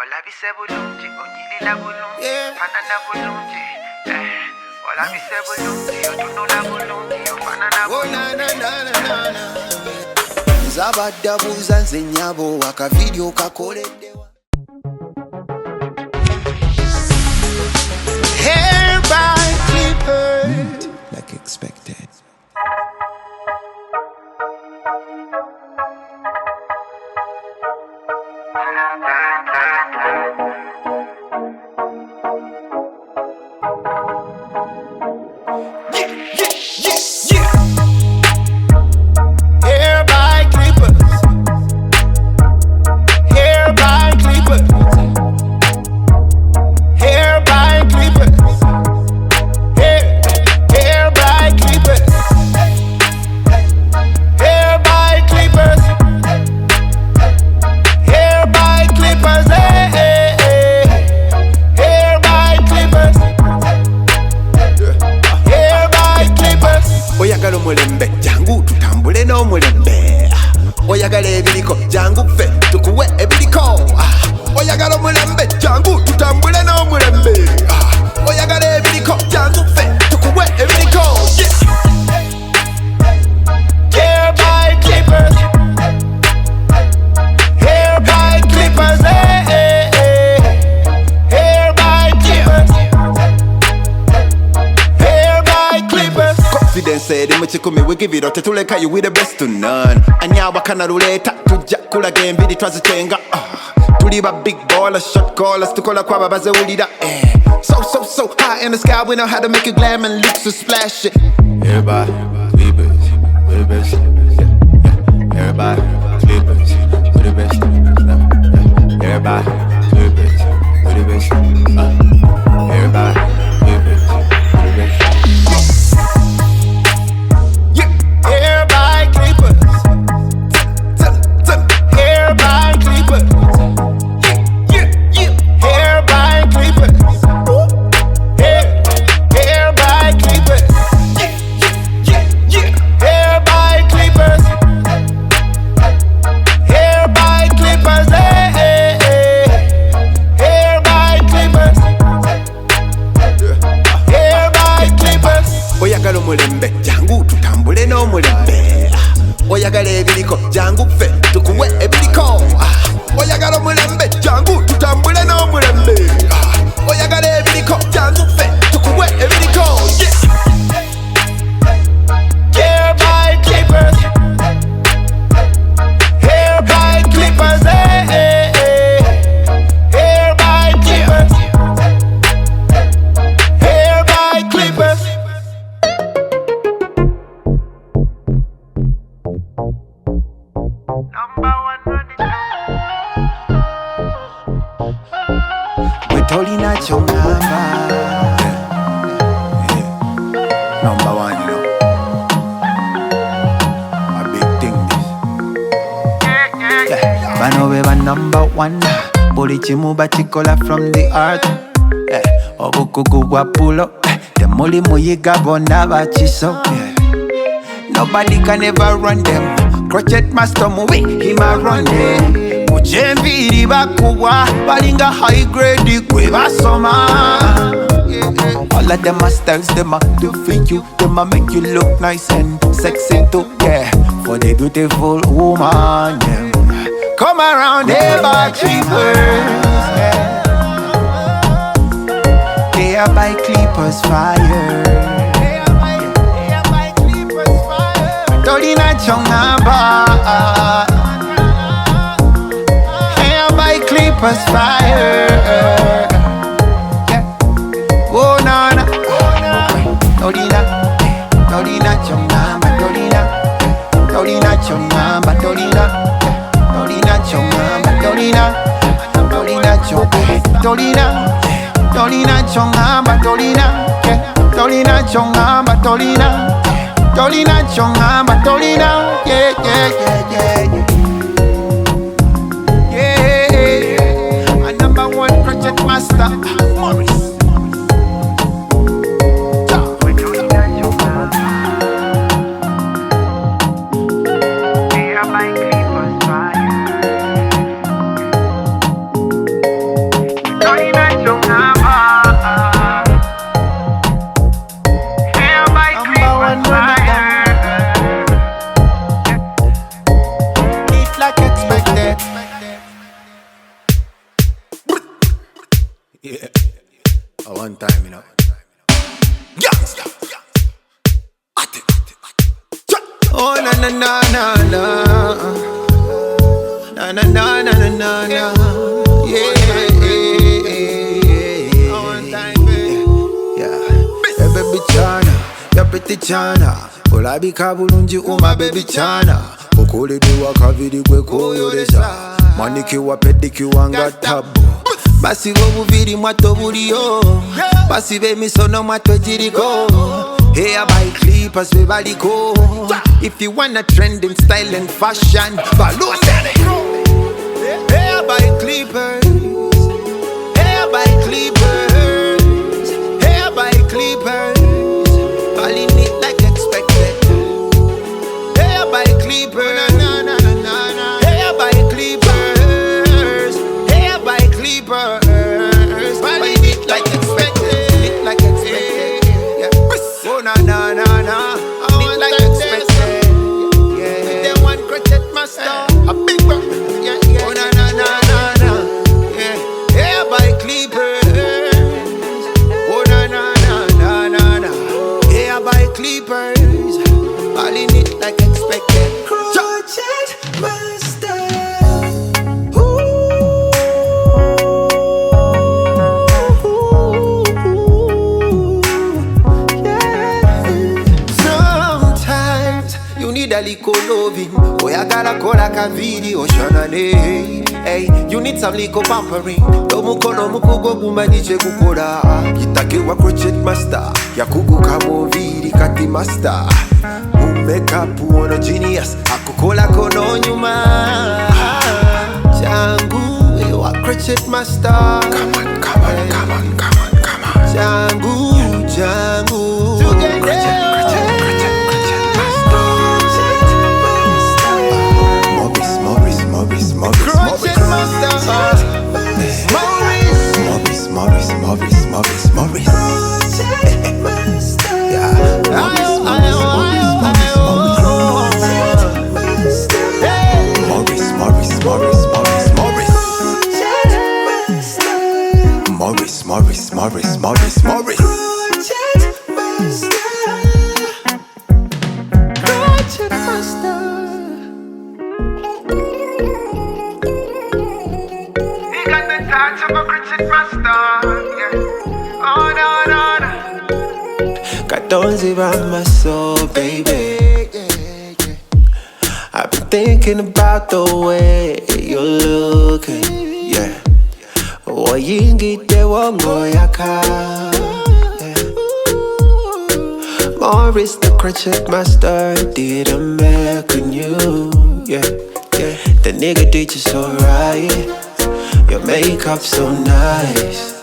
Olabise bulungi, onyirira bulungi, fanana bulungi. Olabise bulungi, otunula bulungi, ofanana bulungi. Zabadda buuza nze nnyabo akavidiyo kakoleddewa. Hair by clippers, like expected. Oyagala omulembe jangu tutambule n'omulembe. Oyagala ebiriko jangu ffe tukuwe ebiriko. Oyagala omulembe jangu tutambule n'omulembe. Oyagala ebiriko jangu ffe tukuwe ebiriko. Hair by clippers, hair by clippers, hair by clippers, hair by clippers. Confidence eri mu kikumi we give it out tetuleka you we the best to none. Anyawa kana ruleta tujja kulaga embiri twazitenga. Tuli ba big ballers, shot callers, tukola kwaba bazewulira. So high in the sky, we know how to make it glam and look so splashy. Everybody, clippers, we the best. Everybody, clippers, we the best. Everybody, clippers, we the best. Everybody, clippers, we the best. Yeah, everybody, clippers. Everybody, clippers. Yeah, everybody, clippers. Everybody, clippers. Yeah, everybody, clippers. Everybody, clippers. Everybody, clippers. Everybody, clippers. Oyagala omulembe jangu tutambule n'omulembe. Oyagala ebiriko jangu ffe tukuwe ebiriko. Oyagala omulembe jangu tutambule n'omulembe. Oyagala ebiriko jangu ffe tukuwe ebiriko. Hair by clippers, hair by clippers, hair by clippers, hair by clippers. Number one running. Gwe tolina ky'oŋŋamba. Number one, you know. A big thing this. Yeah. Bano be ba number one. Buli kimu bakikola from the heart. Obukugu bwa pulo. Temuli muyiga bonna bakiso. Nobody can ever run them. Crochet master mubi, him a run them. Mujembiri bakubwa, balinga high grade kwe basoma. All of them masters, them a do for you. Them a make you look nice and sexy too, yeah. For the beautiful woman, yeah. Come around here by clippers, yeah. They are by clippers fire. Tolina chongamba. Hair by clippers fire. Yeah. Oh na na. Tolina chongamba. Tolina chongamba. Tolina chongamba. Tolina chongamba. Tolina chongamba. Tolina chongamba, Tolina, yeah. Yeah, a number one project master, Morris. Hair by clippers, fire. Yeah. At one time, you know. Youngster. Oh na na na na na. Na na na na na na na. Yeah. One time, baby. Yeah. Hey, baby Chana, you're pretty Chana. Olabika bulungi uma baby Chana. Okoledwa kaviri gwe koyolesa. Manikiwa pedikiwa nga tabu. Basiba obuviri mwato buliyo. Basiba emisono mwato giriko. Hair by clippers we baliko. If you wanna trend in style and fashion, Baloo said it. Hair by clippers. Hair by clippers. Hair by clippers. Balling it like expected. Hair by clippers. Hair by clippers. Hair by clippers. Balling it like expected. It like expected. Yeah. Oh na na na na. It like expected. Yeah. With them one crochet master. A big one. Yeah yeah. Oh na na na na na. Yeah. Hair by clippers. Oh na na na na na na. Hair by clippers. Balling it like expected. Crochet master. Sometimes you need a little loving. Oyagala kola kaviri oshanane. Hey, you need some little pampering. Tomukono mukugo bumanije kukola. Kitakiwa crochet master. Yakugu kamoviri kati master. Makeup uono genius. Akukola kono nyuma. Jangu ewa crochet master. Come on, come on, come on, come on, come on. Jangu, Jangu. Crochet, crochet, crochet, crochet master. Maurice, Maurice, Maurice, crochet master. Maurice, Maurice, Maurice, Maurice, Maurice. Crochet master. Yeah. Maurice, Maurice, Maurice, Maurice, Maurice. Maurice, Maurice, Maurice, Maurice, Maurice. Crochet master. He got the touch of a crochet master. Yeah. Oh no no no. Katonzi by my soul, baby. I've been thinking about the way you're looking, yeah. Oyingite wongo yaka, yeah. Maurice the crochet master did a make on you, yeah, yeah. The nigga did you so right. Your makeup so nice,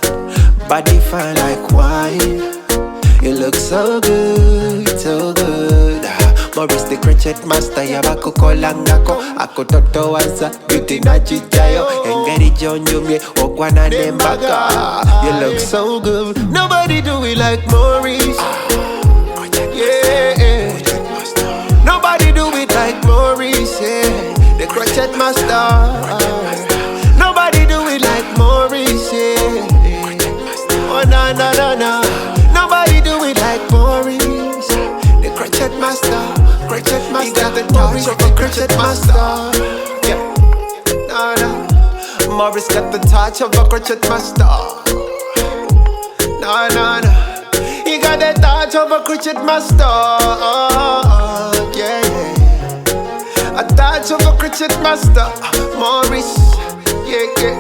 body fine like wine. You look so good, so good. Maurice the crochet master yabako kolangako. Ako toto waza, beauty na chichayo. Engeri jonjumye, okwana nembaga. You look so good, nobody do it like Maurice. Yeah, nobody do it like Maurice, yeah. The crochet master. Nobody do it like Maurice, yeah. Oh na na na na. Nobody do it like Maurice. The crochet master, crochet master. He got the touch of a crochet master. Yeah, no no. Maurice got the touch of a crochet master. No no no. He got the touch of a crochet master. Yeah yeah. A touch of a crochet master. Maurice, yeah yeah.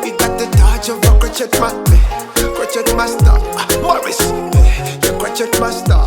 He got the touch of a crochet master. Crochet master, Maurice, your crochet master.